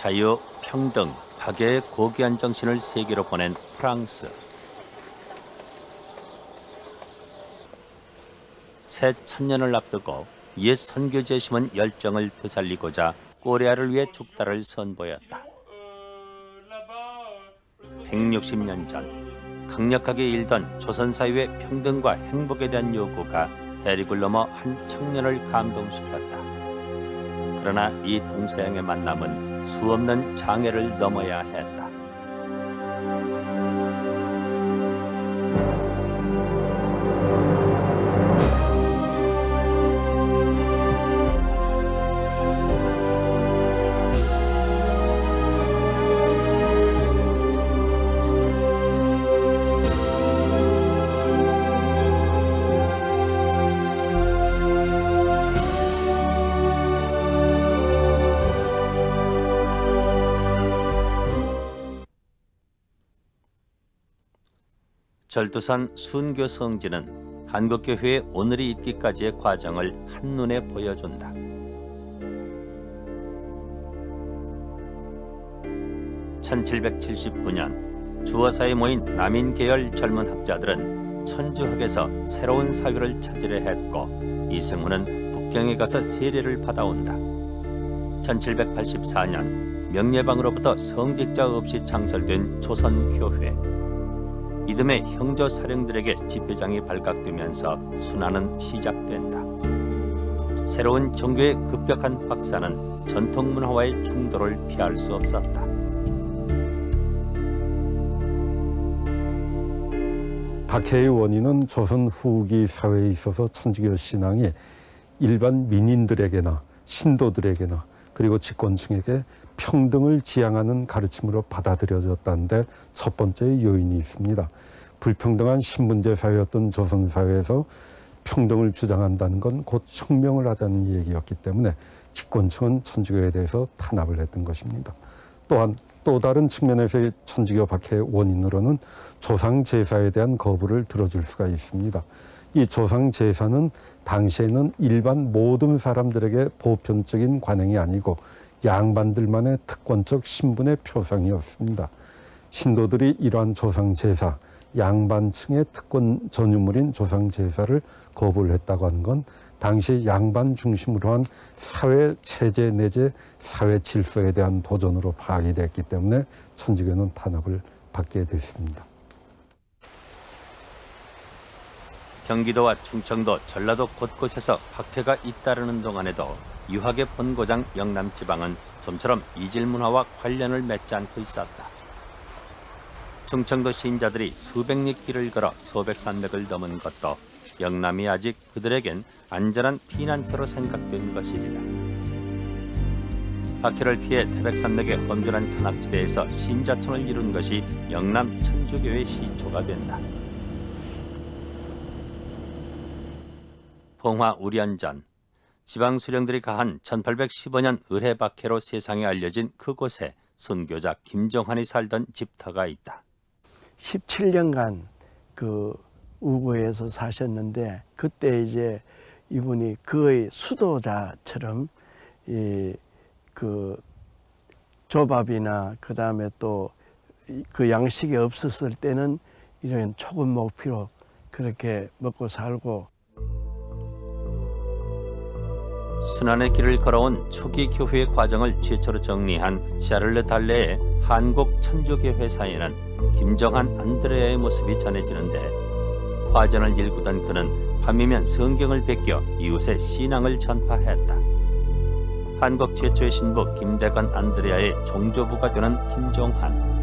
자유, 평등, 박애의 고귀한 정신을 세계로 보낸 프랑스. 새 천년을 앞두고 옛 선교 제심은 열정을 되살리고자 꼬레아를 위해 죽다를 선보였다. 160년 전 강력하게 일던 조선사회의 평등과 행복에 대한 요구가 대륙을 넘어 한 청년을 감동시켰다. 그러나 이 동서양의 만남은 수없는 장애를 넘어야 했다. 절두산 순교 성지는 한국교회의 오늘이 있기까지의 과정을 한눈에 보여준다. (1779년) 주어사에 모인 남인 계열 젊은 학자들은 천주학에서 새로운 사회를 찾으려 했고 이승훈은 북경에 가서 세례를 받아온다. (1784년) 명예방으로부터 성직자 없이 창설된 조선교회. 이듬해 형조 사령들에게 집회장이 발각되면서 순환은 시작된다. 새로운 종교의 급격한 확산은 전통 문화와의 충돌을 피할 수 없었다. 박해의 원인은 조선 후기 사회에 있어서 천주교 신앙이 일반 민인들에게나 신도들에게나 그리고 집권층에게 평등을 지향하는 가르침으로 받아들여졌다는데 첫 번째 요인이 있습니다. 불평등한 신분제 사회였던 조선 사회에서 평등을 주장한다는 건 곧 혁명을 하자는 얘기였기 때문에 집권층은 천주교에 대해서 탄압을 했던 것입니다. 또한 또 다른 측면에서의 천주교 박해의 원인으로는 조상 제사에 대한 거부를 들어줄 수가 있습니다. 이 조상 제사는 당시에는 일반 모든 사람들에게 보편적인 관행이 아니고 양반들만의 특권적 신분의 표상이었습니다. 신도들이 이러한 조상 제사, 양반층의 특권 전유물인 조상 제사를 거부를 했다고 하는 건 당시 양반 중심으로 한 사회 체제 내지 사회 질서에 대한 도전으로 파악이 됐기 때문에 천주교는 탄압을 받게 됐습니다. 경기도와 충청도, 전라도 곳곳에서 박해가 잇따르는 동안에도 유학의 본고장 영남지방은 좀처럼 이질 문화와 관련을 맺지 않고 있었다. 충청도 신자들이 수백 리 길을 걸어 수백 산맥을 넘은 것도 영남이 아직 그들에겐 안전한 피난처로 생각된 것이리라. 박해를 피해 태백산맥의 험준한 산악지대에서 신자촌을 이룬 것이 영남 천주교의 시초가 된다. 봉화 우련전, 지방 수령들이 가한 1815년 을해 박해로 세상에 알려진 그곳에 순교자 김종환이 살던 집터가 있다. 17년간 그 우고에서 사셨는데 그때 이제 이분이 그의 수도자처럼 그 조밥이나 그 다음에 또 그 양식이 없었을 때는 이런 초급 목피로 그렇게 먹고 살고. 순환의 길을 걸어온 초기 교회의 과정을 최초로 정리한 샤를르 달레의 한국 천주교회사에는 김정한 안드레아의 모습이 전해지는데 화전을 일구던 그는 밤이면 성경을 베껴 이웃의 신앙을 전파했다. 한국 최초의 신부 김대관 안드레아의 종조부가 되는 김종환.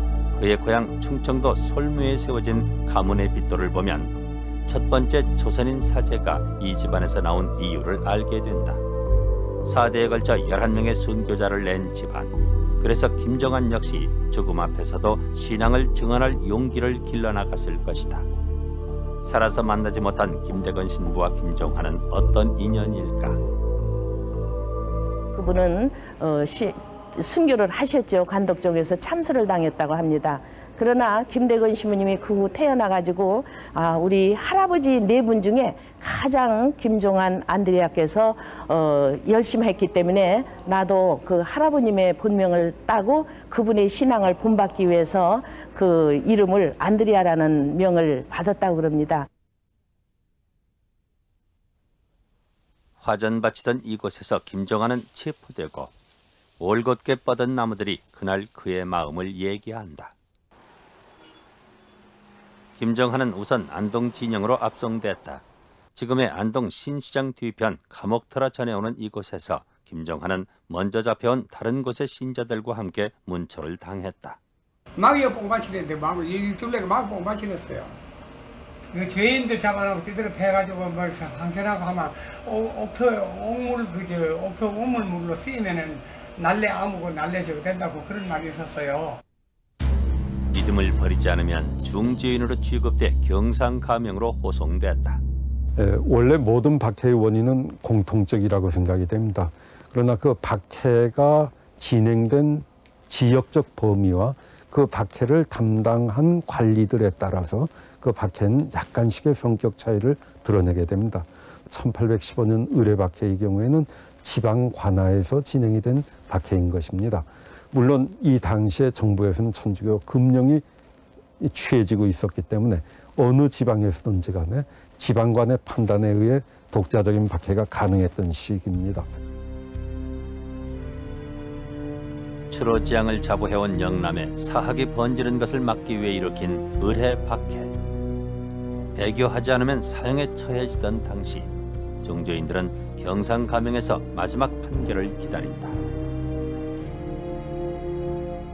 그의 고향 충청도 솔무에 세워진 가문의 빗돌을 보면 첫 번째 조선인 사제가 이 집안에서 나온 이유를 알게 된다. 4대에 걸쳐 11명의 순교자를 낸 집안. 그래서 김정한 역시 죽음 앞에서도 신앙을 증언할 용기를 길러나갔을 것이다. 살아서 만나지 못한 김대건 신부와 김종환은 어떤 인연일까? 그분은 순교를 하셨죠. 관덕정에서 참수를 당했다고 합니다. 그러나 김대건 신부님이 그 후 태어나가지고 우리 할아버지 네 분 중에 가장 김종한 안드레아께서 열심히 했기 때문에 나도 그 할아버님의 본명을 따고 그분의 신앙을 본받기 위해서 그 이름을 안드레아라는 명을 받았다고 그럽니다. 화전 바치던 이곳에서 김정한은 체포되고 올곧게 뻗은 나무들이 그날 그의 마음을 얘기한다. 김정한은 우선 안동 진영으로 압송됐다. 지금의 안동 신시장 뒤편 감옥터라 전해오는 이곳에서 김정한은 먼저 잡혀온 다른 곳의 신자들과 함께 문초를 당했다. 마귀가 뽕바치는데 이 둘레가 마귀 뽕바치랬어요. 그 죄인들 잡아놓고 뒤들어 패가지고 뭐 항천하고 하면 옥토 우물물로 쓰이면은 날래 아무고 날래지고 된다고 그런 말이 있었어요. 믿음을 버리지 않으면 중죄인으로 취급돼 경상감형으로 호송됐다. 원래 모든 박해의 원인은 공통적이라고 생각이 됩니다. 그러나 그 박해가 진행된 지역적 범위와 그 박해를 담당한 관리들에 따라서 그 박해는 약간씩의 성격 차이를 드러내게 됩니다. 1815년 의뢰 박해의 경우에는 지방 관하에서 진행이 된 박해인 것입니다. 물론 이 당시에 정부에서는 천주교 금령이 취해지고 있었기 때문에 어느 지방에서든지 간에 지방관의 판단에 의해 독자적인 박해가 가능했던 시기입니다. 추로지향을 자부해온 영남에 사학이 번지는 것을 막기 위해 일으킨 의뢰 박해. 배교하지 않으면 사형에 처해지던 당시 종교인들은 경상감형에서 마지막 판결을 기다린다.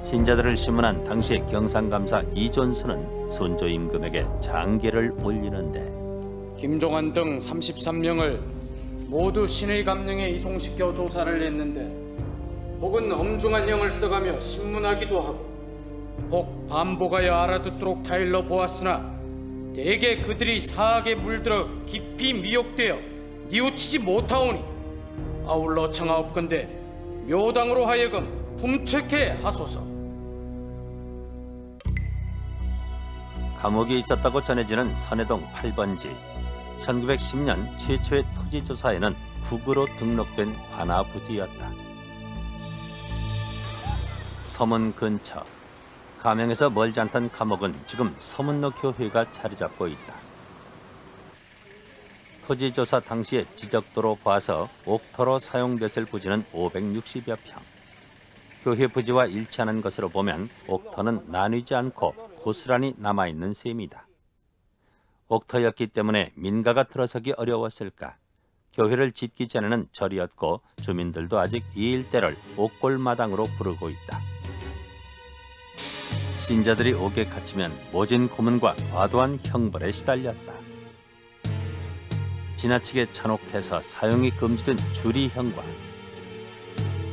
신자들을 심문한 당시의 경상감사 이존수는 순조 임금에게 장계를 올리는데 김종한 등 33명을 모두 신의 감령에 이송시켜 조사를 했는데 혹은 엄중한 영을 써가며 신문하기도 하고 혹 반복하여 알아듣도록 타일러 보았으나 대개 그들이 사악에 물들어 깊이 미혹되어 뉘우치지 못하오니 아울러 청하옵건대 묘당으로 하여금 품책해 하소서. 감옥에 있었다고 전해지는 선해동 8번지. 1910년 최초의 토지조사에는 국으로 등록된 관아부지였다. 서문 근처. 감형에서 멀지 않던 감옥은 지금 서문로 교회가 자리 잡고 있다. 토지조사 당시의 지적도로 봐서 옥터로 사용됐을 부지는 560여 평. 교회 부지와 일치하는 것으로 보면 옥터는 나뉘지 않고 고스란히 남아있는 셈이다. 옥터였기 때문에 민가가 들어서기 어려웠을까. 교회를 짓기 전에는 절이었고 주민들도 아직 이 일대를 옥골마당으로 부르고 있다. 신자들이 옥에 갇히면 모진 고문과 과도한 형벌에 시달렸다. 지나치게 잔혹해서 사용이 금지된 주리형과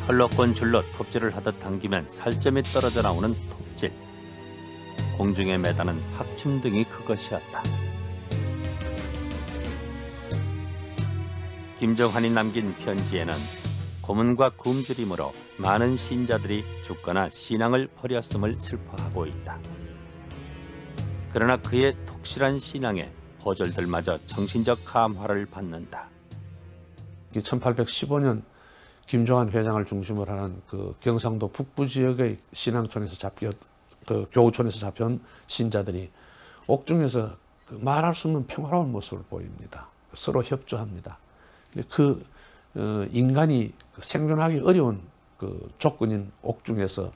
털럭건 줄로 톱질을 하듯 당기면 살점이 떨어져 나오는 톱질, 공중에 매다는 학춤 등이 그것이었다. 김정한이 남긴 편지에는 고문과 굶주림으로 많은 신자들이 죽거나 신앙을 버렸음을 슬퍼하고 있다. 그러나 그의 독실한 신앙에 포졸들마저 정신적 감화를 받는다. 1815년 김종한 회장을 중심으로 하는 그 경상도 북부 지역의 신앙촌에서 그 교우촌에서 잡혀온 신자들이 옥중에서 그 말할 수 없는 평화로운 모습을 보입니다. 서로 협조합니다. 그 인간이 생존하기 어려운 그 조건인 옥중에서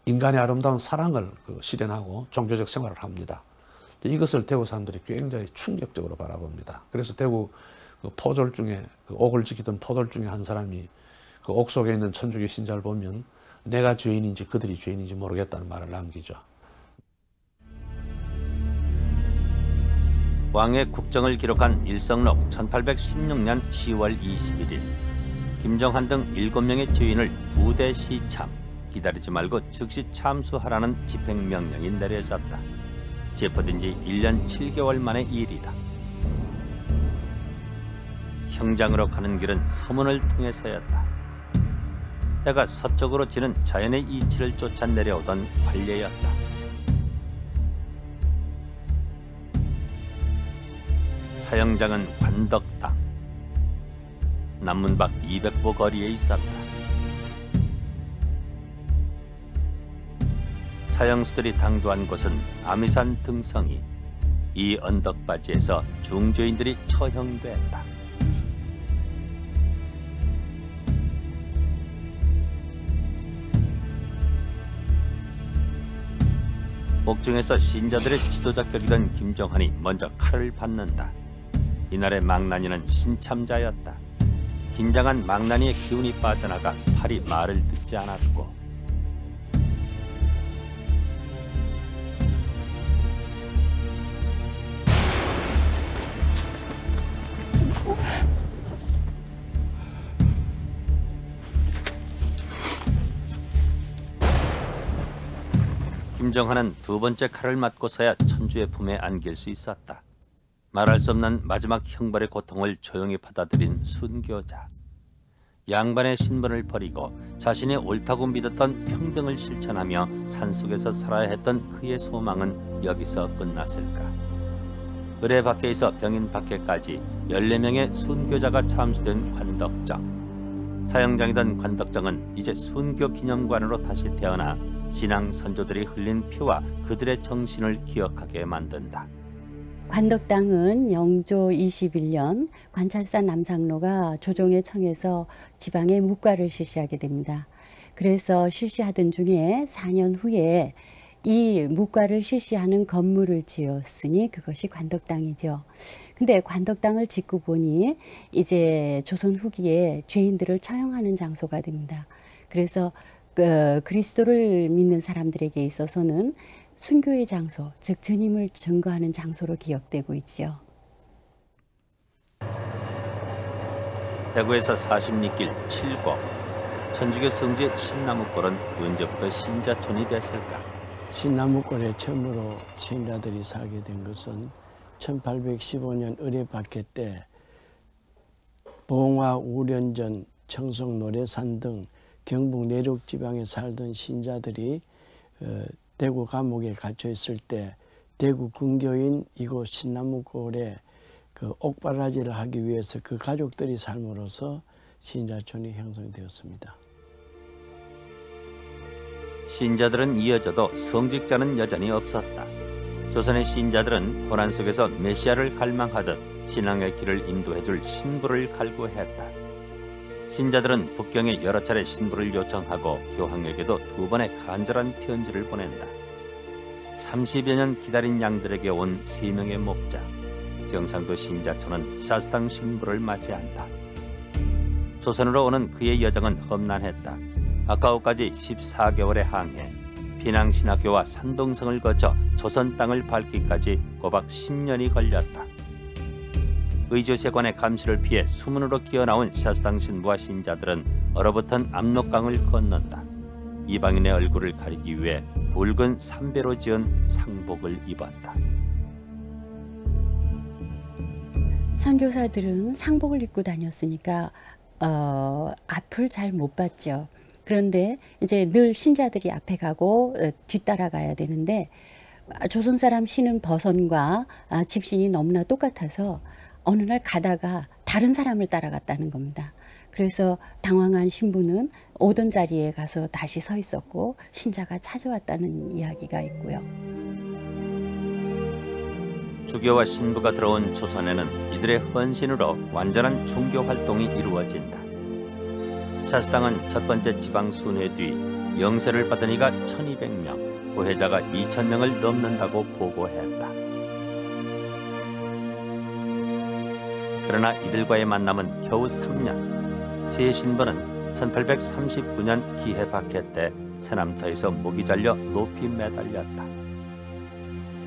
인간의 아름다운 사랑을 실현하고 종교적 생활을 합니다. 이것을 대구 사람들이 굉장히 충격적으로 바라봅니다. 그래서 대구 그 포졸 중에 그 옥을 지키던 포졸 중에 한 사람이 그 옥 속에 있는 천주교 신자를 보면 내가 죄인인지 그들이 죄인인지 모르겠다는 말을 남기죠. 왕의 국정을 기록한 일성록 1816년 10월 21일 김정한 등 7명의 죄인을 부대 시참, 기다리지 말고 즉시 참수하라는 집행명령이 내려졌다. 체포된 지 1년 7개월 만의 일이다. 형장으로 가는 길은 서문을 통해서였다. 해가 서쪽으로 지는 자연의 이치를 쫓아 내려오던 관례였다. 사형장은 관덕당, 남문 밖 200보 거리에 있었다. 사형수들이 당도한 곳은 아미산 등성이, 이 언덕바지에서 중죄인들이 처형됐다. 옥중에서 신자들의 지도자 격이던 김정한이 먼저 칼을 받는다. 이날의 망나니는 신참자였다. 긴장한 망나니의 기운이 빠져나가 팔이 말을 듣지 않았고, 김정한은 두 번째 칼을 맞고서야 천주의 품에 안길 수 있었다. 말할 수 없는 마지막 형벌의 고통을 조용히 받아들인 순교자. 양반의 신분을 버리고 자신이 옳다고 믿었던 평등을 실천하며 산속에서 살아야 했던 그의 소망은 여기서 끝났을까? 의뢰 밖에서 병인 밖에까지 14명의 순교자가 참수된 관덕정. 사형장이던 관덕정은 이제 순교 기념관으로 다시 태어나 신앙 선조들이 흘린 피와 그들의 정신을 기억하게 만든다. 관덕당은 영조 21년 관찰사 남상로가 조정에 청해서 지방에 묵과를 실시하게 됩니다. 그래서 실시하던 중에 4년 후에 이 묵과를 실시하는 건물을 지었으니 그것이 관덕당이죠. 근데 관덕당을 짓고 보니 이제 조선 후기에 죄인들을 처형하는 장소가 됩니다. 그래서 그리스도를 믿는 사람들에게 있어서는 순교의 장소, 즉 주님을 증거하는 장소로 기억되고 있지요. 대구에서 40리길 7곡, 천주교 성지 신나무골은 언제부터 신자촌이 됐을까? 신나무골에 처음으로 신자들이 살게 된 것은 1815년 의뢰박해 때 봉화, 우련전, 청송, 노래산 등 경북 내륙 지방에 살던 신자들이 대구 감옥에 갇혀 있을 때 대구 근교인 이곳 신나무골에 그 옥바라지를 하기 위해서 그 가족들이 삶으로써 신자촌이 형성되었습니다. 신자들은 이어져도 성직자는 여전히 없었다. 조선의 신자들은 고난 속에서 메시아를 갈망하듯 신앙의 길을 인도해줄 신부를 갈구했다. 신자들은 북경에 여러 차례 신부를 요청하고 교황에게도 2번의 간절한 편지를 보낸다. 30여 년 기다린 양들에게 온 3명의 목자. 경상도 신자촌은 샤스당 신부를 맞이한다. 조선으로 오는 그의 여정은 험난했다. 아까우까지 14개월의 항해, 피낭신학교와 산동성을 거쳐 조선 땅을 밟기까지 꼬박 10년이 걸렸다. 의조세관의 감시를 피해 수문으로 끼어나온 샤스당 신부와 신자들은 얼어붙은 압록강을 건넌다. 이방인의 얼굴을 가리기 위해 붉은 삼배로 지은 상복을 입었다. 선교사들은 상복을 입고 다녔으니까 앞을 잘 못 봤죠. 그런데 이제 늘 신자들이 앞에 가고 뒤따라가야 되는데 조선 사람 신은 버선과 집신이 너무나 똑같아서 어느 날 가다가 다른 사람을 따라갔다는 겁니다. 그래서 당황한 신부는 오던 자리에 가서 다시 서 있었고 신자가 찾아왔다는 이야기가 있고요. 주교와 신부가 들어온 조선에는 이들의 헌신으로 완전한 종교 활동이 이루어진다. 샤스당은 첫 번째 지방 순회 뒤 영세를 받은 이가 1200명, 고해자가 2000명을 넘는다고 보고했다. 그러나 이들과의 만남은 겨우 3년. 새 신부는 1839년 기해 박해 때 새남터에서 목이 잘려 높이 매달렸다.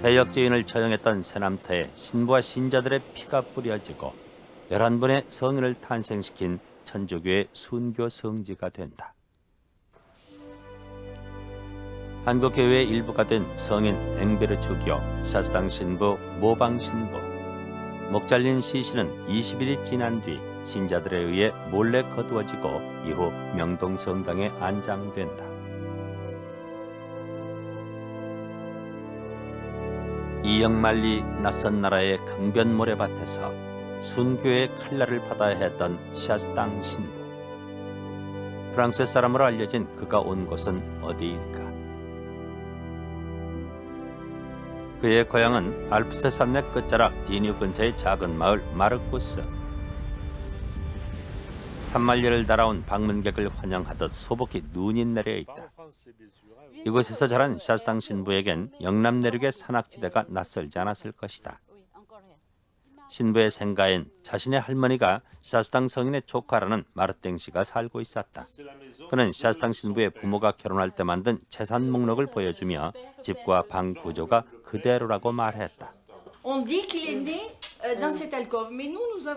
대역죄인을 처형했던 새남터에 신부와 신자들의 피가 뿌려지고 11분의 성인을 탄생시킨 천주교의 순교 성지가 된다. 한국교회의 일부가 된 성인 앵베르 주교, 샤스당 신부, 모방 신부. 목 잘린 시신은 20일이 지난 뒤 신자들에 의해 몰래 거두어지고 이후 명동성당에 안장된다. 이영만리 낯선 나라의 강변 모래밭에서 순교의 칼날을 받아야 했던 샤스당 신부. 프랑스 사람으로 알려진 그가 온 곳은 어디일까? 그의 고향은 알프스 산맥 끝자락 디뉴 근처의 작은 마을 마르쿠스. 산만리를 날아온 방문객을 환영하듯 소복히 눈이 내려 있다. 이곳에서 자란 샤스당 신부에겐 영남 내륙의 산악지대가 낯설지 않았을 것이다. 신부의 생가엔 자신의 할머니가 샤스당 성인의 조카라는 마르땡 씨가 살고 있었다. 그는 샤스당 신부의 부모가 결혼할 때 만든 재산 목록을 보여주며 집과 방 구조가 그대로라고 말했다.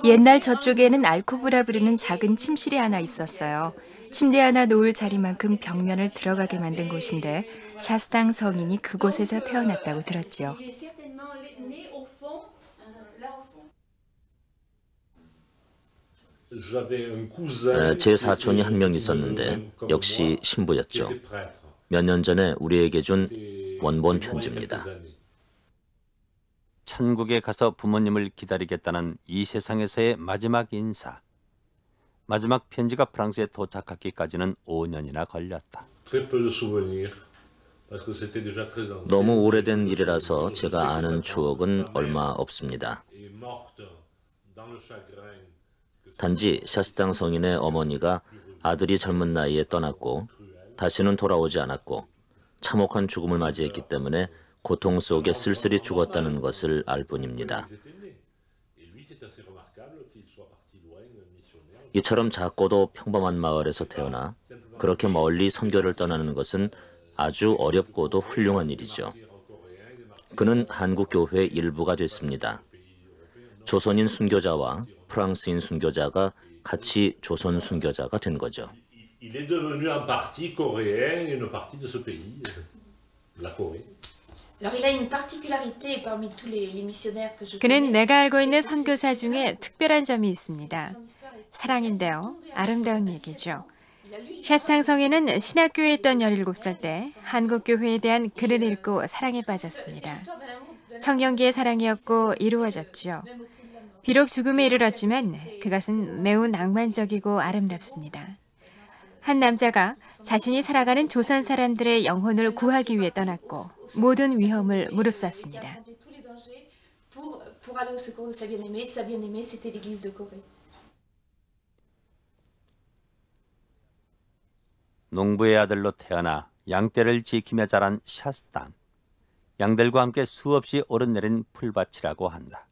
옛날 저쪽에는 알코브라 부르는 작은 침실이 하나 있었어요. 침대 하나 놓을 자리만큼 벽면을 들어가게 만든 곳인데 샤스당 성인이 그곳에서 태어났다고 들었죠. 제 사촌이 한 명 있었는데 역시 신부였죠. 몇 년 전에 우리에게 준 원본 편지입니다. 천국에 가서 부모님을 기다리겠다는 이 세상에서의 마지막 인사. 마지막 편지가 프랑스에 도착하기까지는 5년이나 걸렸다. 너무 오래된 일이라서 제가 아는 추억은 얼마 없습니다. 단지 샤스당 성인의 어머니가 아들이 젊은 나이에 떠났고 다시는 돌아오지 않았고 참혹한 죽음을 맞이했기 때문에 고통 속에 쓸쓸히 죽었다는 것을 알 뿐입니다. 이처럼 작고도 평범한 마을에서 태어나 그렇게 멀리 선교를 떠나는 것은 아주 어렵고도 훌륭한 일이죠. 그는 한국 교회의 일부가 됐습니다. 조선인 순교자와 프랑스인 순교자가 같이 조선 순교자가 된 거죠. 그는 내가 알고 있는 선교사 중에 특별한 점이 있습니다. 사랑인데요. 아름다운 얘기죠. 샤스당 성인은 신학교에 있던 17살 때 한국 교회에 대한 글을 읽고 사랑에 빠졌습니다. 청년기의 사랑이었고 이루어졌죠. 비록 죽음에 이르렀지만 그것은 매우 낭만적이고 아름답습니다. 한 남자가 자신이 살아가는 조선 사람들의 영혼을 구하기 위해 떠났고 모든 위험을 무릅썼습니다. 농부의 아들로 태어나 양떼를 지키며 자란 샤스당. 양들과 함께 수없이 오르내린 풀밭이라고 한다.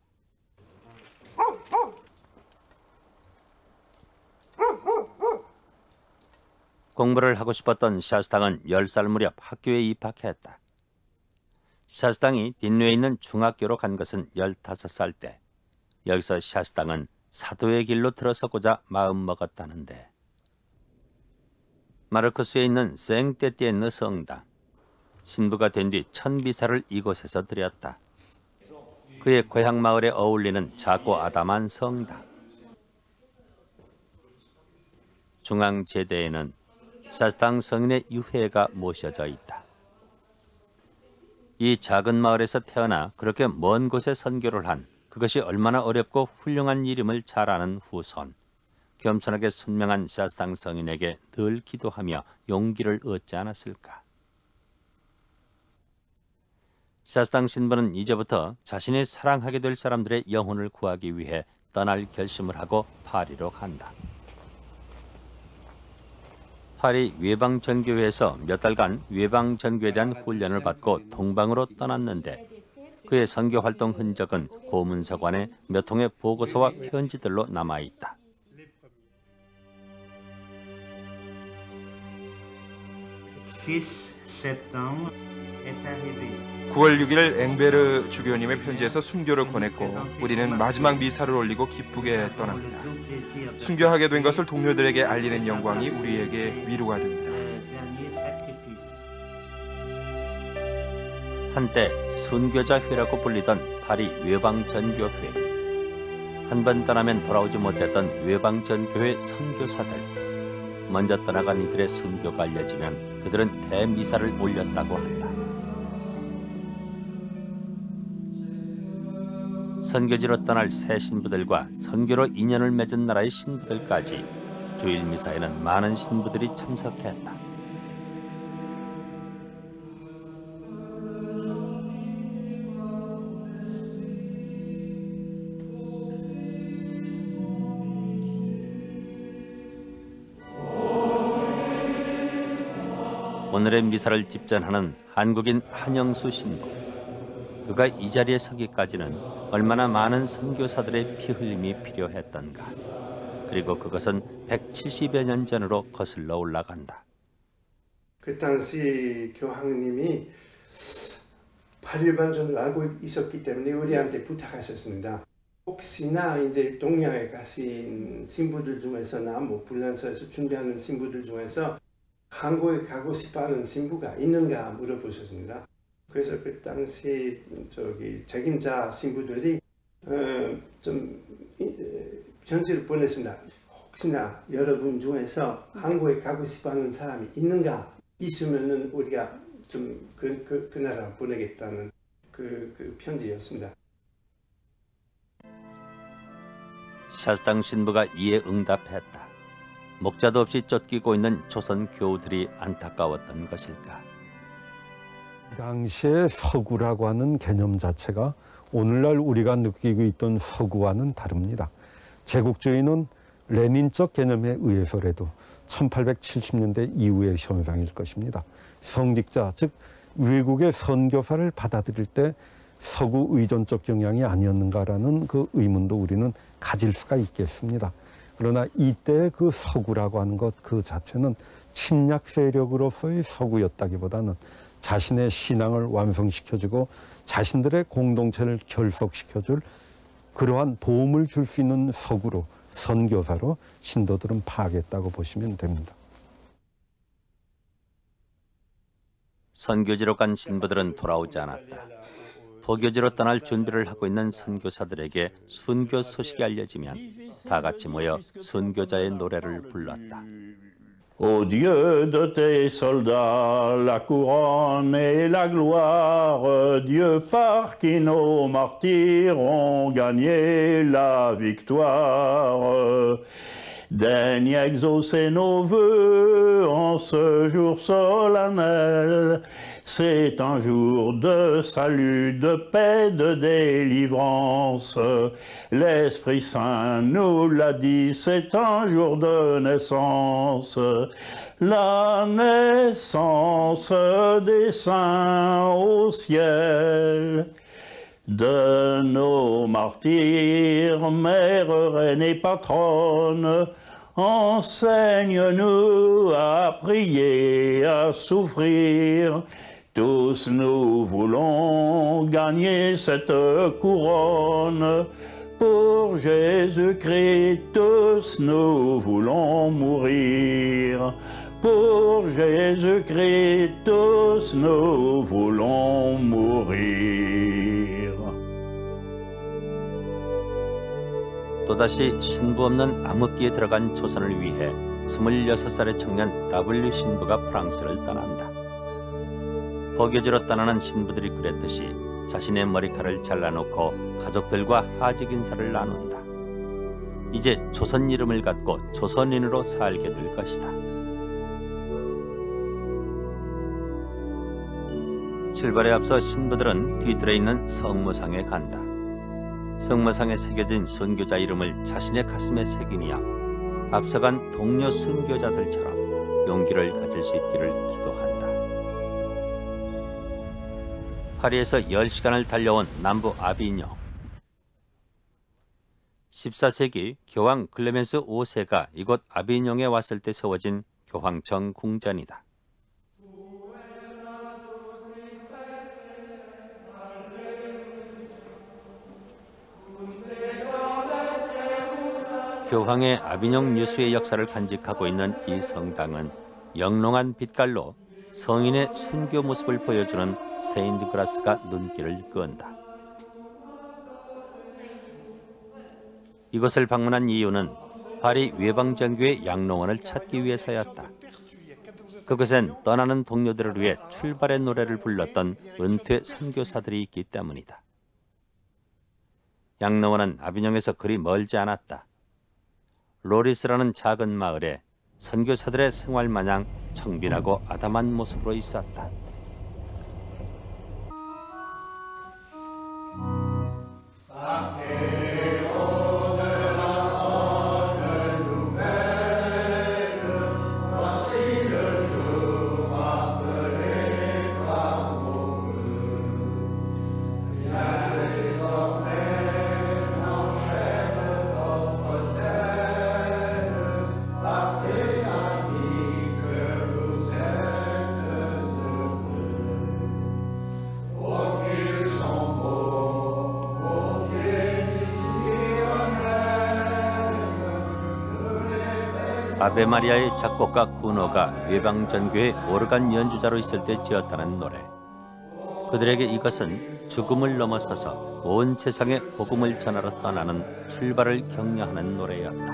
공부를 하고 싶었던 샤스당은 10살 무렵 학교에 입학했다. 샤스당이 딘누에 있는 중학교로 간 것은 15살 때. 여기서 샤스당은 사도의 길로 들어서고자 마음먹었다는데. 마르쿠스에 있는 생떼띠엔느 성당. 신부가 된 뒤 천비사를 이곳에서 드렸다. 그의 고향 마을에 어울리는 작고 아담한 성당. 중앙 제대에는 샤스당 성인의 유해가 모셔져 있다. 이 작은 마을에서 태어나 그렇게 먼 곳에 선교를 한 그것이 얼마나 어렵고 훌륭한 일임을 잘 아는 후손. 겸손하게 순명한 샤스당 성인에게 늘 기도하며 용기를 얻지 않았을까. 샤스당 신부는 이제부터 자신이 사랑하게 될 사람들의 영혼을 구하기 위해 떠날 결심을 하고 파리로 간다. 파리 외방전교회에서 몇 달간 외방전교에 대한 훈련을 받고 동방으로 떠났는데 그의 선교활동 흔적은 고문서관에 몇 통의 보고서와 편지들로 남아있다. 9월 6일 앵베르 주교님의 편지에서 순교를 권했고 우리는 마지막 미사를 올리고 기쁘게 떠납니다. 순교하게 된 것을 동료들에게 알리는 영광이 우리에게 위로가 됩니다. 한때 순교자회라고 불리던 파리 외방전교회. 한 번 떠나면 돌아오지 못했던 외방전교회 선교사들. 먼저 떠나간 이들의 순교가 알려지면 그들은 대미사를 올렸다고 한다. 선교지로 떠날 새 신부들과 선교로 인연을 맺은 나라의 신부들까지 주일 미사에는 많은 신부들이 참석했다. 오늘의 미사를 집전하는 한국인 한영수 신부. 그가 이 자리에 서기까지는 얼마나 많은 선교사들의 피 흘림이 필요했던가. 그리고 그것은 170여 년 전으로 거슬러 올라간다. 그 당시 교황님이 8.1반전을 알고 있었기 때문에 우리한테 부탁하셨습니다. 혹시나 이제 동양에 가신 신부들 중에서나 뭐 불란서에서 준비하는 신부들 중에서 한국에 가고 싶어하는 신부가 있는가 물어보셨습니다. 그래서 그 당시 책임자 신부들이 좀 편지를 보냈습니다. 혹시나 여러분 중에서 한국에 가고 싶어하는 사람이 있는가? 있으면은 우리가 좀 그 나라 보내겠다는 그 편지였습니다. 샤스당 신부가 이에 응답했다. 목자도 없이 쫓기고 있는 조선 교우들이 안타까웠던 것일까. 당시에 서구라고 하는 개념 자체가 오늘날 우리가 느끼고 있던 서구와는 다릅니다. 제국주의는 레닌적 개념에 의해서라도 1870년대 이후의 현상일 것입니다. 성직자, 즉 외국의 선교사를 받아들일 때 서구 의존적 경향이 아니었는가라는 그 의문도 우리는 가질 수가 있겠습니다. 그러나 이때 그 서구라고 하는 것 그 자체는 침략 세력으로서의 서구였다기보다는 자신의 신앙을 완성시켜주고 자신들의 공동체를 결속시켜줄 그러한 도움을 줄 수 있는 서구로, 선교사로 신도들은 파악했다고 보시면 됩니다. 선교지로 간 신부들은 돌아오지 않았다. 포교지로 떠날 준비를 하고 있는 선교사들에게 순교 소식이 알려지면 다 같이 모여 순교자의 노래를 불렀다. Ô Dieu de tes soldats, la couronne et la gloire, Dieu par qui nos martyrs ont gagné la victoire. Daigne exaucer nos vœux en ce jour solennel. C'est un jour de salut, de paix, de délivrance. L'Esprit Saint nous l'a dit, c'est un jour de naissance. La naissance des saints au ciel. De nos martyrs, mère, reine et patronne, enseigne-nous à prier, à souffrir. Tous nous voulons gagner cette couronne. Pour Jésus-Christ, tous nous voulons mourir. Pour Jésus-Christ, tous nous voulons mourir. 또다시 신부 없는 암흑기에 들어간 조선을 위해 26살의 청년 W 신부가 프랑스를 떠난다. 포교지로 떠나는 신부들이 그랬듯이 자신의 머리카락을 잘라놓고 가족들과 하직 인사를 나눈다. 이제 조선 이름을 갖고 조선인으로 살게 될 것이다. 출발에 앞서 신부들은 뒤뜰에 있는 성모상에 간다. 성모상에 새겨진 순교자 이름을 자신의 가슴에 새기며 앞서간 동료 순교자들처럼 용기를 가질 수 있기를 기도한다. 파리에서 10시간을 달려온 남부 아비뇽. 14세기 교황 클레멘스 5세가 이곳 아비뇽에 왔을 때 세워진 교황청 궁전이다. 교황의 아비뇽 유수의 역사를 간직하고 있는 이 성당은 영롱한 빛깔로 성인의 순교 모습을 보여주는 스테인드 글라스가 눈길을 끈다. 이곳을 방문한 이유는 파리 외방장교의 양로원을 찾기 위해서였다. 그곳엔 떠나는 동료들을 위해 출발의 노래를 불렀던 은퇴 선교사들이 있기 때문이다. 양로원은 아비뇽에서 그리 멀지 않았다. 로리스라는 작은 마을에 선교사들의 생활 마냥 청빈하고 아담한 모습으로 있었다. 아베 마리아의 작곡가 구노가 외방전교의 오르간 연주자로 있을 때 지었다는 노래. 그들에게 이것은 죽음을 넘어서서 온 세상에 복음을 전하러 떠나는 출발을 격려하는 노래였다.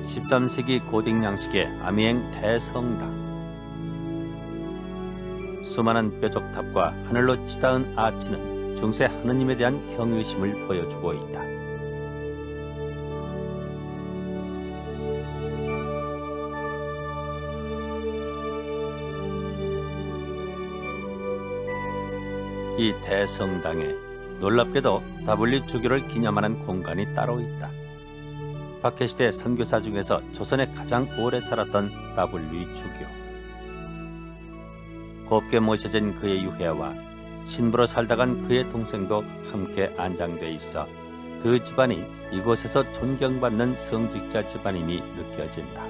13세기 고딕 양식의 아미엥 대성당. 수많은 뾰족탑과 하늘로 치닫은 아치는 중세 하느님에 대한 경외심을 보여주고 있다. 이 대성당에 놀랍게도 다블리 주교를 기념하는 공간이 따로 있다. 박해시대 선교사 중에서 조선에 가장 오래 살았던 다블리 주교. 곱게 모셔진 그의 유해와 신부로 살다간 그의 동생도 함께 안장돼 있어 그 집안이 이곳에서 존경받는 성직자 집안임이 느껴진다.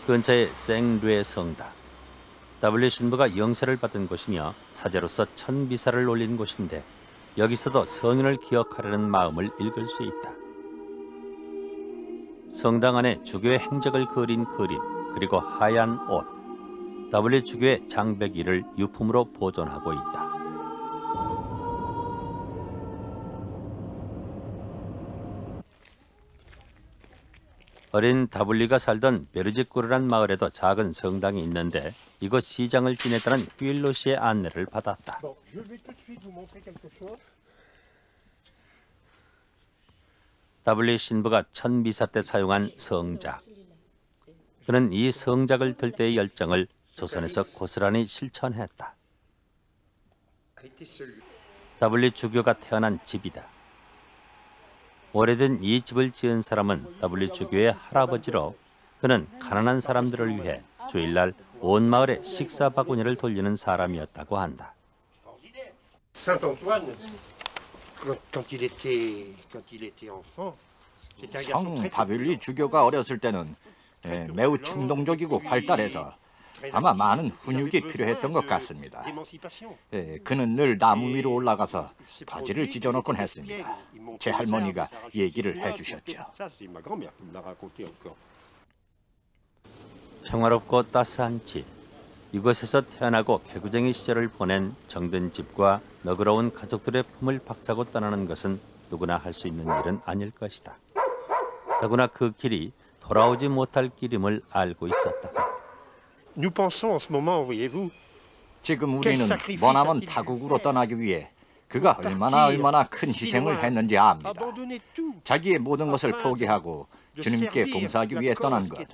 근처의 생르의 성당. 다블리 신부가 영세를 받은 곳이며 사제로서 천비사를 올린 곳인데 여기서도 성인을 기억하려는 마음을 읽을 수 있다. 성당 안에 주교의 행적을 그린 그림, 그리고 하얀 옷, 다블리 주교의 장배기를 유품으로 보존하고 있다. 어린 다블리가 살던 베르지꾸르란 마을에도 작은 성당이 있는데 이곳 시장을 지냈다는 퀼로 씨의 안내를 받았다. 다블리 신부가 천비사 때 사용한 성작. 그는 이 성작을 들 때의 열정을 조선에서 고스란히 실천했다. 다블리 주교가 태어난 집이다. 오래된 이 집을 지은 사람은 다블리 주교의 할아버지로 그는 가난한 사람들을 위해 주일날 온 마을에 식사 바구니를 돌리는 사람이었다고 한다. 성 다블리 주교가 어렸을 때는 매우 충동적이고 활달해서 아마 많은 훈육이 필요했던 것 같습니다. 그는 늘 나무 위로 올라가서 바지를 찢어놓곤 했습니다. 제 할머니가 얘기를 해주셨죠. 평화롭고 따스한 집. 이곳에서 태어나고 개구쟁이 시절을 보낸 정든 집과 너그러운 가족들의 품을 박차고 떠나는 것은 누구나 할 수 있는 일은 아닐 것이다. 더구나 그 길이 돌아오지 못할 길임을 알고 있었다. 지금 우리는 머나먼 타국으로 떠나기 위해 그가 얼마나 큰 희생을 했는지 압니다. 자기의 모든 것을 포기하고 주님께 봉사하기 위해 떠난 것.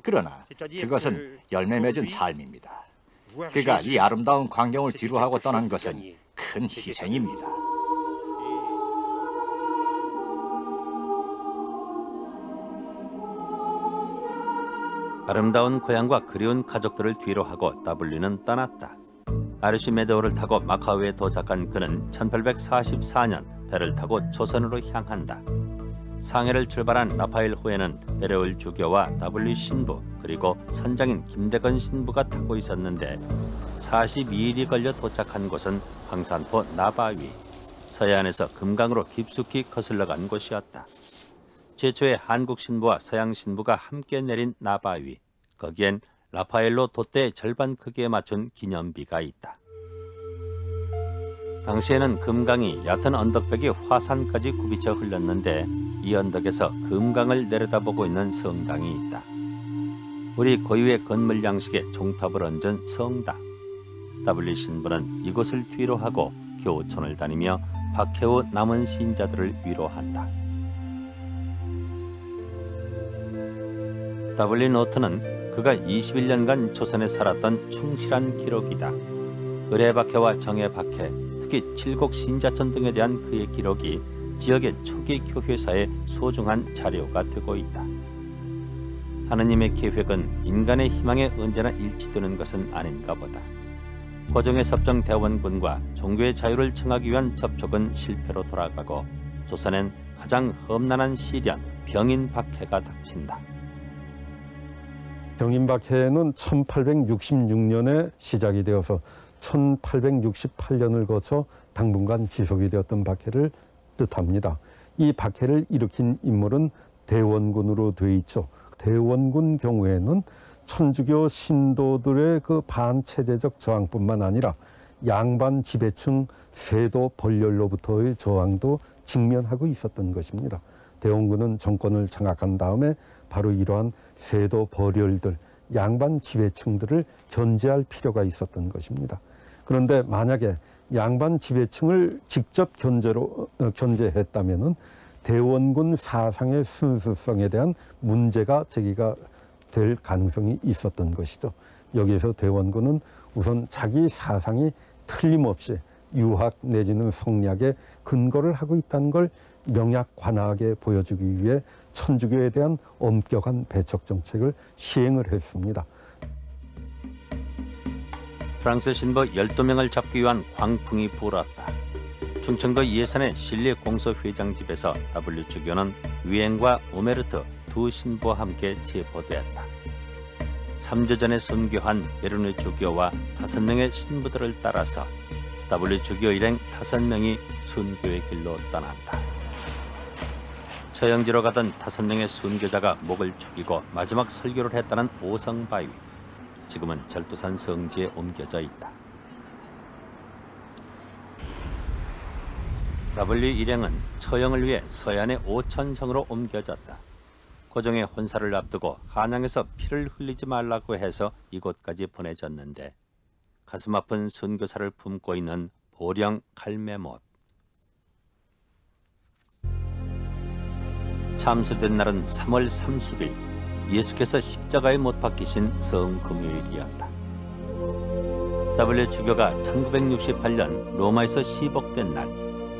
그러나 그것은 열매 맺은 삶입니다. 그가 이 아름다운 광경을 뒤로하고 떠난 것은 큰 희생입니다. 아름다운 고향과 그리운 가족들을 뒤로하고 다블리는 떠났다. 아르시메데오를 타고 마카오에 도착한 그는 1844년 배를 타고 조선으로 향한다. 상해를 출발한 라파엘 호에는 베레올 주교와 다블리 신부 그리고 선장인 김대건 신부가 타고 있었는데 42일이 걸려 도착한 곳은 황산포 나바위, 서해안에서 금강으로 깊숙이 거슬러간 곳이었다. 최초의 한국 신부와 서양 신부가 함께 내린 나바위, 거기엔 라파엘로 돛대의 절반 크기에 맞춘 기념비가 있다. 당시에는 금강이 얕은 언덕벽이 화산까지 굽이쳐 흘렀는데 이 언덕에서 금강을 내려다보고 있는 성당이 있다. 우리 고유의 건물 양식의 종탑을 얹은 성당. W 신부는 이곳을 뒤로 하고 교촌을 다니며 박해후 남은 신자들을 위로한다. W 노트는 그가 21년간 조선에 살았던 충실한 기록이다. 을의 박해와 정의 박해, 특히 칠곡 신자촌 등에 대한 그의 기록이 지역의 초기 교회사의 소중한 자료가 되고 있다. 하느님의 계획은 인간의 희망에 언제나 일치되는 것은 아닌가 보다. 고종의 섭정 대원군과 종교의 자유를 청하기 위한 접촉은 실패로 돌아가고 조선엔 가장 험난한 시련, 병인 박해가 닥친다. 병인 박해는 1866년에 시작이 되어서 1868년을 거쳐 당분간 지속이 되었던 박해를 뜻합니다. 이 박해를 일으킨 인물은 대원군으로 되어 있죠. 대원군 경우에는 천주교 신도들의 그 반체제적 저항뿐만 아니라 양반 지배층 세도 벌렬로부터의 저항도 직면하고 있었던 것입니다. 대원군은 정권을 장악한 다음에 바로 이러한 세도 벌렬들, 양반 지배층들을 견제할 필요가 있었던 것입니다. 그런데 만약에 양반 지배층을 직접 견제했다면은 대원군 사상의 순수성에 대한 문제가 제기가 될 가능성이 있었던 것이죠. 여기에서 대원군은 우선 자기 사상이 틀림없이 유학 내지는 성리학에 근거를 하고 있다는 걸 명약관하게 보여주기 위해 천주교에 대한 엄격한 배척 정책을 시행을 했습니다. 프랑스 신부 12명을 잡기 위한 광풍이 불었다. 충청도 예산의 실리 공소회장 집에서 W 주교는 위엔과 오메르트 두 신부와 함께 체포되었다. 3주 전에 순교한 베르누 주교와 5명의 신부들을 따라서 W 주교 일행 5명이 순교의 길로 떠난다. 처형지로 가던 5명의 순교자가 목을 축이고 마지막 설교를 했다는 오성바위. 지금은 절두산 성지에 옮겨져 있다. W 일행은 처형을 위해 서안의 오천성으로 옮겨졌다. 고종의 혼사를 앞두고 한양에서 피를 흘리지 말라고 해서 이곳까지 보내졌는데 가슴 아픈 순교사를 품고 있는 보령 갈매못. 참수된 날은 3월 30일, 예수께서 십자가에 못 박히신 성금요일이었다. W 주교가 1968년 로마에서 시복된 날,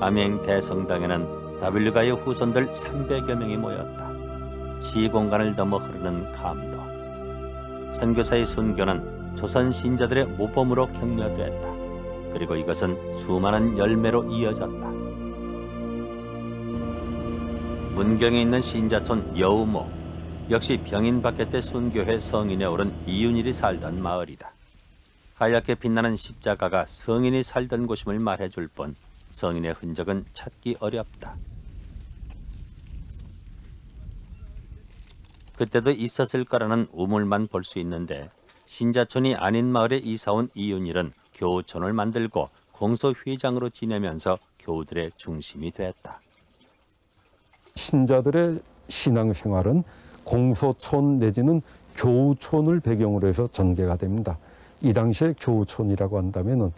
암행 대성당에는 W가의 후손들 300여 명이 모였다. 시공간을 넘어 흐르는 감동. 선교사의 순교는 조선 신자들의 모범으로 격려됐다. 그리고 이것은 수많은 열매로 이어졌다. 문경에 있는 신자촌 여우모, 역시 병인 박해 때 순교해 성인에 오른 이윤일이 살던 마을이다. 하얗게 빛나는 십자가가 성인이 살던 곳임을 말해줄 뿐 성인의 흔적은 찾기 어렵다. 그때도 있었을 거라는 우물만 볼 수 있는데 신자촌이 아닌 마을에 이사온 이윤일은 교우촌을 만들고 공소회장으로 지내면서 교우들의 중심이 됐다. 신자들의 신앙생활은 공소촌 내지는 교우촌을 배경으로 해서 전개가 됩니다. 이 당시에 교우촌이라고 한다면은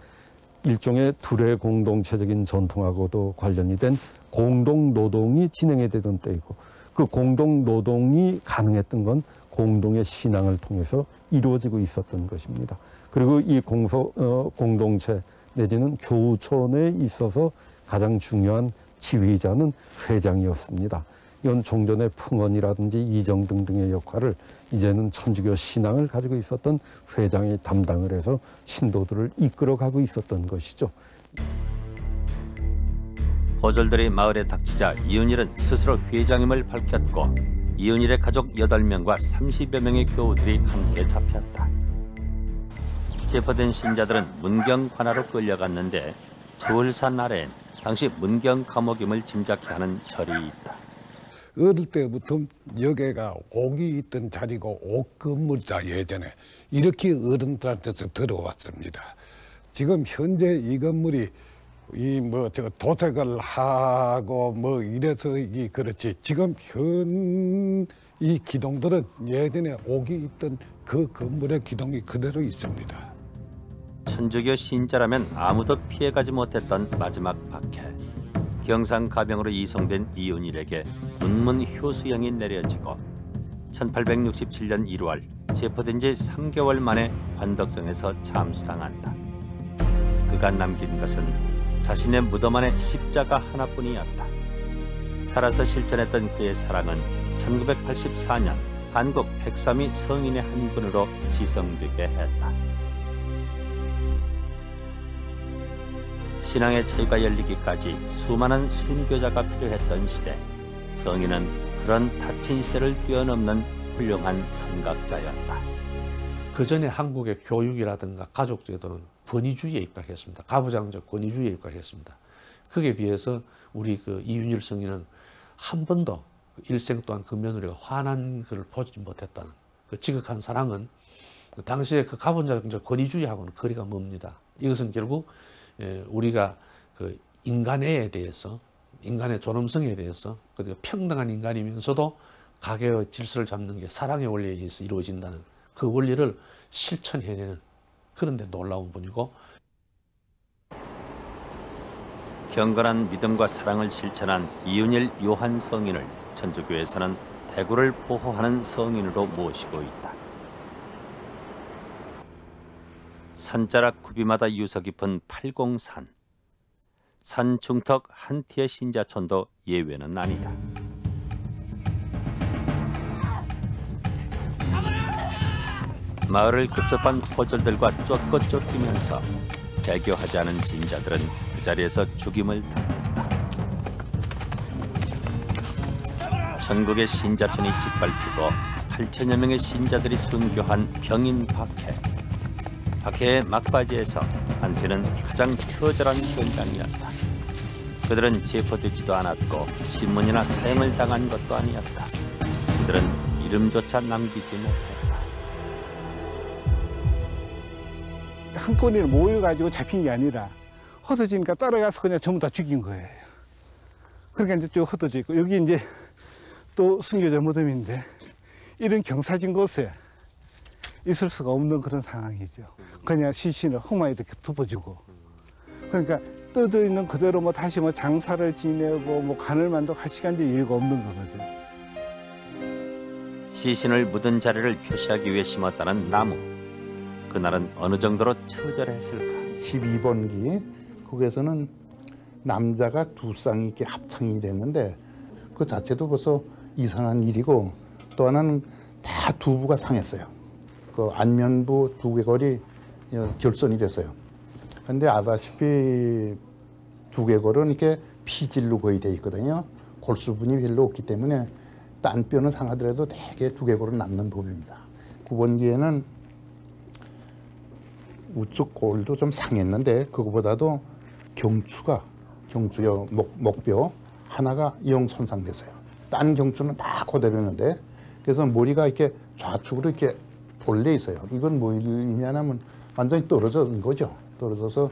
일종의 둘의 공동체적인 전통하고도 관련이 된 공동노동이 진행이 되던 때이고, 그 공동노동이 가능했던 건 공동의 신앙을 통해서 이루어지고 있었던 것입니다. 그리고 이 공동체 내지는 교우촌에 있어서 가장 중요한 지휘자는 회장이었습니다. 이건 종전의 풍언이라든지 이정 등등의 역할을 이제는 천주교 신앙을 가지고 있었던 회장이 담당을 해서 신도들을 이끌어가고 있었던 것이죠. 고졸들이 마을에 닥치자 이윤일은 스스로 회장임을 밝혔고 이윤일의 가족 8명과 30여 명의 교우들이 함께 잡혔다. 체포된 신자들은 문경 관하로 끌려갔는데 주을산 아래엔 당시 문경 감옥임을 짐작케 하는 절이 있다. 어릴 때부터 여기가 옥이 있던 자리고 옥 건물이다 예전에 이렇게 어른들한테서 들어왔습니다. 지금 현재 이 건물이 저 도색을 하고 이래서 그렇지 지금 이 기둥들은 예전에 옥이 있던 그 건물의 기둥이 그대로 있습니다. 천주교 신자라면 아무도 피해가지 못했던 마지막 박해. 경상가병으로 이송된 이윤일에게 군문 효수형이 내려지고 1867년 1월 체포된 지 3개월 만에 관덕정에서 참수당한다. 그가 남긴 것은 자신의 무덤 안에 십자가 하나뿐이었다. 살아서 실천했던 그의 사랑은 1984년 한국 103위 성인의 한 분으로 시성되게 했다. 신앙의 자유가 열리기까지 수많은 순교자가 필요했던 시대, 성인은 그런 닫힌 시대를 뛰어넘는 훌륭한 선각자였다. 그 전에 한국의 교육이라든가 가족 제도는 권위주의에 입각했습니다. 가부장적 권위주의에 입각했습니다. 그에 비해서 우리 그 이윤일 성인은 한 번도 일생 동안 그 며느리가 화난 것을 보지 못했다는 그 지극한 사랑은 그 당시에 그 가부장적 권위주의하고는 거리가 멉니다. 이것은 결국 우리가 그 인간애에 대해서, 인간의 존엄성에 대해서, 그리고 평등한 인간이면서도 가계의 질서를 잡는 게 사랑의 원리에 의해서 이루어진다는 그 원리를 실천해내는 그런 데 놀라운 분이고, 경건한 믿음과 사랑을 실천한 이윤일 요한 성인을 천주교에서는 대구를 보호하는 성인으로 모시고 있다. 산자락 구비마다 유서 깊은 팔공산. 산 중턱 한티의 신자촌도 예외는 아니다. 마을을 급습한 포졸들과 쫓고 쫓기면서 개교하지 않은 신자들은 그 자리에서 죽임을 당했다. 전국의 신자촌이 짓밟히고 8천여 명의 신자들이 순교한 병인 박해. 박해의 막바지에서 한티는 가장 처절한 현장이었다. 그들은 체포되지도 않았고 신문이나 사형을 당한 것도 아니었다. 그들은 이름조차 남기지 못했다. 한꺼번에 모여가지고 잡힌 게 아니라 흩어지니까 따라가서 그냥 전부 다 죽인 거예요. 그러니까 이제 쭉 흩어져 있고 여기 이제 또 순교자 무덤인데 이런 경사진 곳에 있을 수가 없는 그런 상황이죠. 그냥 시신을 흙만 이렇게 덮어주고. 그러니까 떠져 있는 그대로 다시 장사를 지내고 간을 만들고 할 시간도 여유가 없는 거죠. 시신을 묻은 자리를 표시하기 위해 심었다는 나무. 그날은 어느 정도로 처절했을까? 12번기 거기에서는 남자가 두 쌍이 이렇게 합창이 됐는데 그 자체도 벌써 이상한 일이고 또 하나는 다 두부가 상했어요. 그 안면부 두개골이 결손이 됐어요. 근데 아다시피 두개골은 이렇게 피질로 거의 돼 있거든요. 골수분이 별로 없기 때문에 딴 뼈는 상하더라도 대개 두개골은 남는 법입니다. 9번기에는 우측 골도 좀 상했는데 그거보다도 경추 목뼈 하나가 영 손상됐어요. 딴 경추는 다 그대로였는데 그래서 머리가 이렇게 좌측으로 이렇게 돌려 있어요. 이건 뭐 의미하냐면 완전히 떨어진 거죠. 떨어져서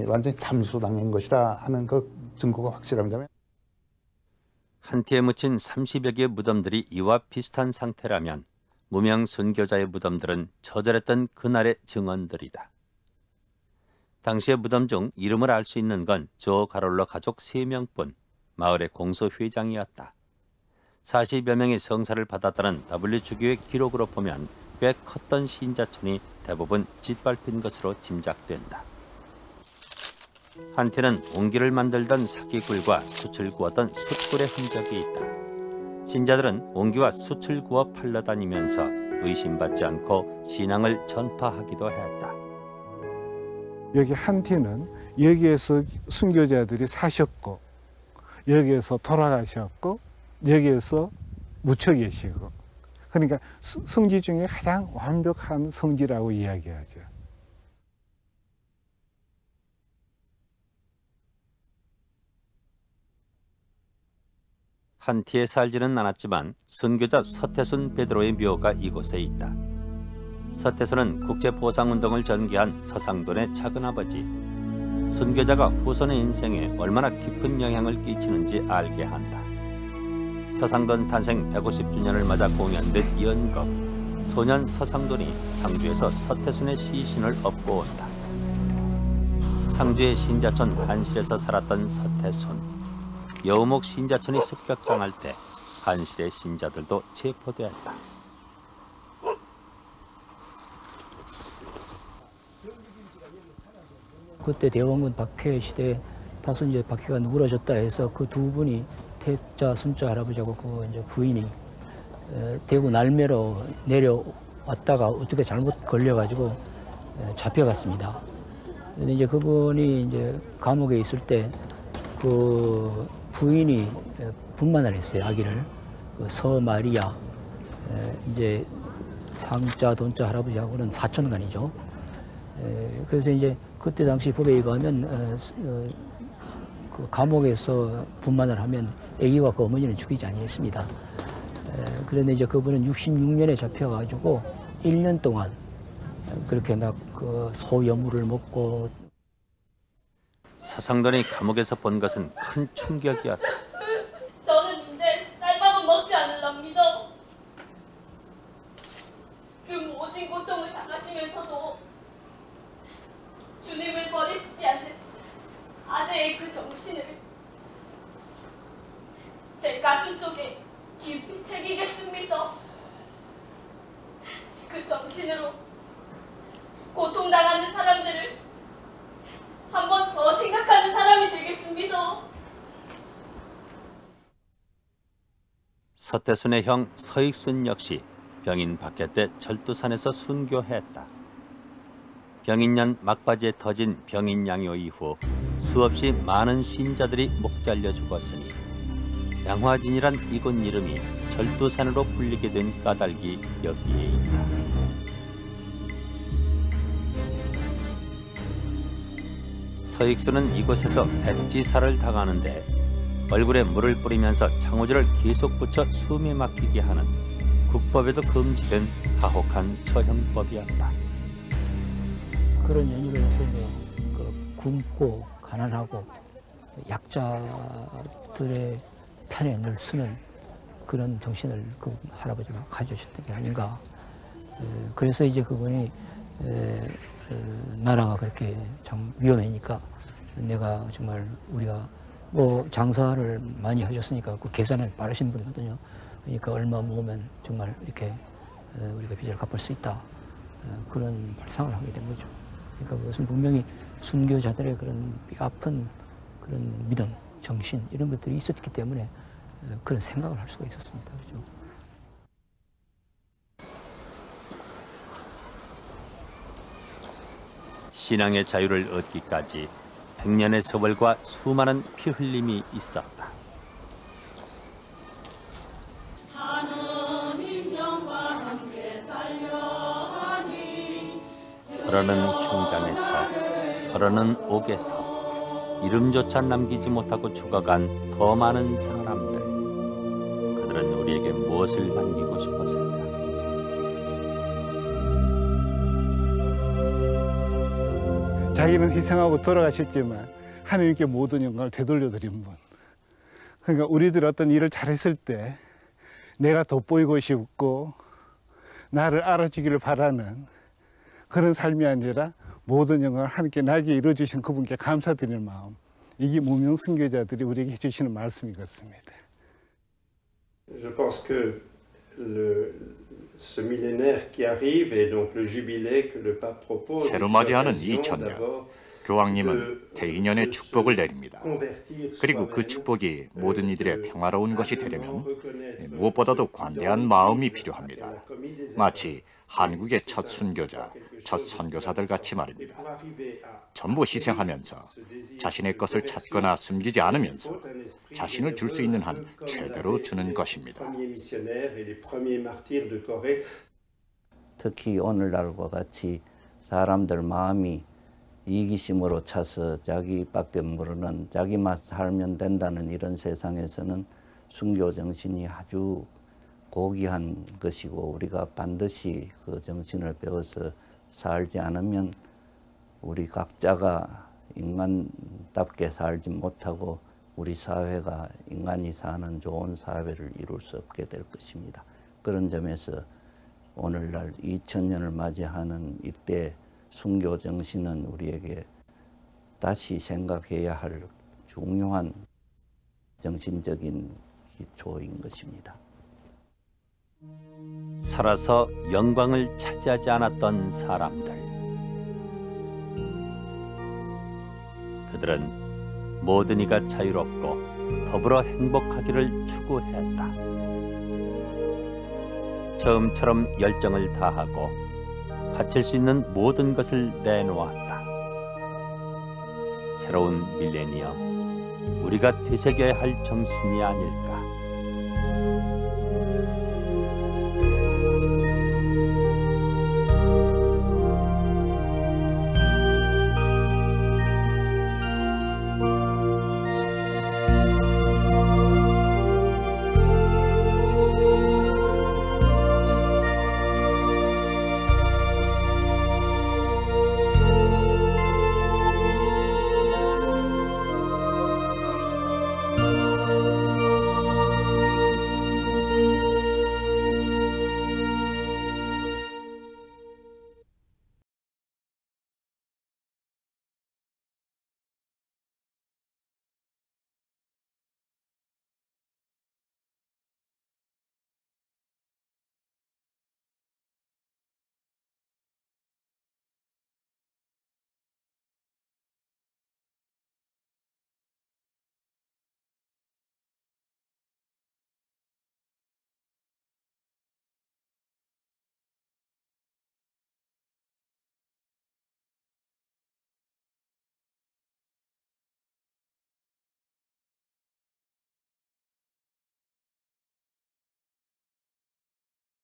완전히 참수당한 것이라 하는 그 증거가 확실합니다. 한티에 묻힌 30여 개의 무덤들이 이와 비슷한 상태라면 무명 순교자의 무덤들은 처절했던 그날의 증언들이다. 당시의 무덤 중 이름을 알 수 있는 건 조 가롤로 가족 3명뿐 마을의 공소회장이었다. 40여 명의 성사를 받았다는 W 주교의 기록으로 보면 꽤 컸던 신자촌이 대부분 짓밟힌 것으로 짐작된다. 한테는 옹기를 만들던 사기굴과 숯을 구웠던 숯불의 흔적이 있다. 신자들은 옹기와 숯을 구워 팔러 다니면서 의심받지 않고 신앙을 전파하기도 했다. 여기 한티는 여기에서 순교자들이 사셨고 여기에서 돌아가셨고 여기에서 묻혀 계시고 그러니까 성지 중에 가장 완벽한 성지라고 이야기하죠. 한티에 살지는 않았지만 선교자 서태순 베드로의 묘가 이곳에 있다. 서태순은 국제보상운동을 전개한 서상돈의 작은아버지. 선교자가 후손의 인생에 얼마나 깊은 영향을 끼치는지 알게 한다. 서상돈 탄생 150주년을 맞아 공연된 연극 소년 서상돈이 상주에서 서태순의 시신을 업고 온다. 상주의 신자촌 한실에서 살았던 서태순. 여우목 신자촌이 습격당할 때 한실의 신자들도 체포되었다. 그때 대원군 박해 시대에 다소 이제 박해가 누그러졌다 해서 그 두 분이 태자 순자 할아버지하고 그 이제 부인이 대구 날매로 내려왔다가 어떻게 잘못 걸려가지고 잡혀갔습니다. 근데 이제 그분이 이제 감옥에 있을 때 그 부인이 분만을 했어요. 아기를 그 서마리아 이제 상자 돈자 할아버지하고는 사촌간이죠. 그래서 이제 그때 당시 법에 의하면 그 감옥에서 분만을 하면 아기와 그 어머니는 죽이지 아니했습니다. 그런데 이제 그분은 66년에 잡혀가지고 1년 동안 그렇게 막 그 소여물을 먹고. 서상돈이 감옥에서 본 것은 큰 충격이었다. 저는 이제 쌀밥은 먹지 않을랍니다. 그 모진 고통을 당하시면서도 주님을 버리시지 않는 아재의 그 정신을 제 가슴 속에 깊이 새기겠습니다. 그 정신으로 고통당하는 사람들을 한 번 더 생각하는 사람이 되겠습니다. 서태순의 형 서익순 역시 병인 박해 때 절두산에서 순교했다. 병인년 막바지에 터진 병인양요 이후 수없이 많은 신자들이 목 잘려 죽었으니 양화진이란 이곳 이름이 절두산으로 불리게 된 까닭이 여기에 있다. 서익수는 이곳에서 백지사를 당하는데 얼굴에 물을 뿌리면서 창호지를 계속 붙여 숨이 막히게 하는 국법에도 금지된 가혹한 처형법이었다. 그런 연유로 해서 굶고 가난하고 약자들의 편에 늘 서는 그런 정신을 그 할아버지가 가져오셨던 게 아닌가. 그래서 이제 그분이 나라가 그렇게 참 위험하니까 내가 정말 우리가 뭐 장사를 많이 하셨으니까 그 계산을 빠르신 분이거든요. 그러니까 얼마 모으면 정말 이렇게 우리가 빚을 갚을 수 있다. 그런 발상을 하게 된 거죠. 그러니까 그것은 분명히 순교자들의 그런 아픈 그런 믿음, 정신 이런 것들이 있었기 때문에 그런 생각을 할 수가 있었습니다. 그죠? 신앙의 자유를 얻기까지 100년의 세월과 수많은 피 흘림이 있었다. 더러는 형장에서, 더러는 옥에서 이름조차 남기지 못하고 죽어간 더 많은 사람들. 그들은 우리에게 무엇을 남기고 싶었을까? 자기는 희생하고 돌아가셨지만 하나님께 모든 영광을 되돌려드린 분. 그러니까 우리들 어떤 일을 잘했을 때 내가 돋보이고 싶고 나를 알아주기를 바라는 그런 삶이 아니라 모든 영광을 하나님께 나에게 이루어주신 그분께 감사드리는 마음. 이게 무명 순교자들이 우리에게 해주시는 말씀인 것 같습니다. Je pense que ce millénaire qui arrive et donc le jubilé que le pape propose. 새로 맞이하는 2000년, 교황님은 대인연의 축복을 내립니다. 그리고 그 축복이 모든 이들의 평화로운 것이 되려면 무엇보다도 관대한 마음이 필요합니다. 마치 한국의 첫 순교자, 첫 선교사들 같이 말입니다. 전부 희생하면서 자신의 것을 찾거나 숨기지 않으면서 자신을 줄 수 있는 한 최대로 주는 것입니다. 특히 오늘날과 같이 사람들 마음이 이기심으로 차서 자기밖에 모르는 자기만 살면 된다는 이런 세상에서는 순교 정신이 아주 고귀한 것이고 우리가 반드시 그 정신을 배워서 살지 않으면 우리 각자가 인간답게 살지 못하고 우리 사회가 인간이 사는 좋은 사회를 이룰 수 없게 될 것입니다. 그런 점에서 오늘날 2000년을 맞이하는 이때 순교 정신은 우리에게 다시 생각해야 할 중요한 정신적인 기초인 것입니다. 살아서 영광을 차지하지 않았던 사람들. 그들은 모든 이가 자유롭고 더불어 행복하기를 추구했다. 처음처럼 열정을 다하고 바칠 수 있는 모든 것을 내놓았다. 새로운 밀레니엄, 우리가 되새겨야 할 정신이 아닐까.